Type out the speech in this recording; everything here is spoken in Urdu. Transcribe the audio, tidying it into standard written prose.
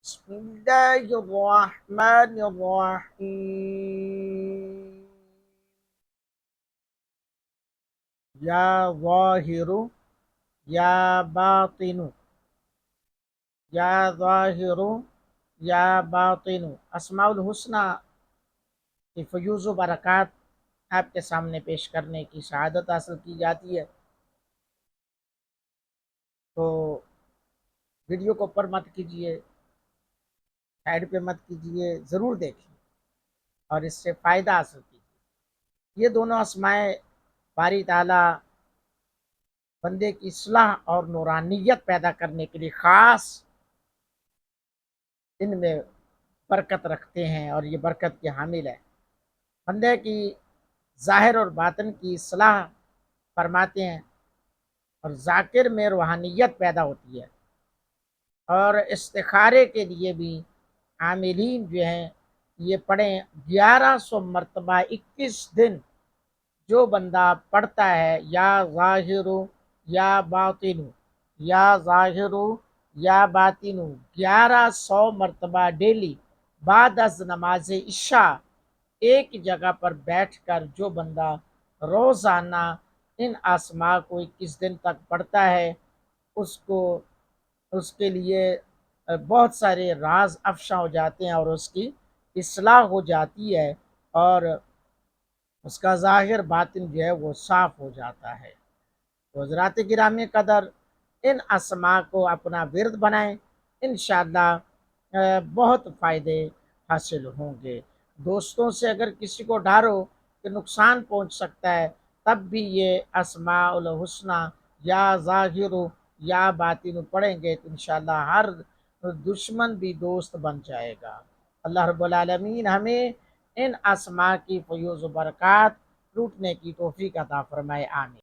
بسم الله الرحمن الرحيم. یا ظاہر، یا باطن، یا ظاہر، یا باطن، اسماء الحسنہ کی فیوز و برکات آپ کے سامنے پیش کرنے کی سعادت حاصل کی جاتی ہے، تو ویڈیو کو پر مت کیجیے، سائڈ پہ مت کیجیے، ضرور دیکھیں اور اس سے فائدہ حاصل کیجیے۔ یہ دونوں اسماء باری تعالیٰ بندے کی اصلاح اور نورانیت پیدا کرنے کے لیے خاص ان میں برکت رکھتے ہیں، اور یہ برکت کے حامل ہے۔ بندے کی ظاہر اور باطن کی اصلاح فرماتے ہیں، اور ذاکر میں روحانیت پیدا ہوتی ہے، اور استخارے کے لیے بھی عاملین جو ہیں یہ پڑھیں 1100 مرتبہ 21 دن جو بندہ پڑھتا ہے یا ظاہر یا باطن، یا ظاہر یا باطن 1100 مرتبہ ڈیلی بعد از نماز عشاء ایک جگہ پر بیٹھ کر جو بندہ روزانہ ان اسماء کو 21 دن تک پڑھتا ہے، اس کو اس کے لیے بہت سارے راز افشا ہو جاتے ہیں، اور اس کی اصلاح ہو جاتی ہے، اور اس کا ظاہر باطن جو ہے وہ صاف ہو جاتا ہے۔ تو حضرات گرامی قدر، ان اسماء کو اپنا ورد بنائیں، انشاءاللہ بہت فائدے حاصل ہوں گے۔ دوستوں سے اگر کسی کو ڈر ہو کہ نقصان پہنچ سکتا ہے، تب بھی یہ اسماء الحسنہ یا ظاہر یا باطن پڑھیں گے تو انشاءاللہ ہر دشمن بھی دوست بن جائے گا۔ اللہ رب العالمین ہمیں ان اسماء کی فیوز و برکات لوٹنے کی توفیق عطا فرمائے، آمین۔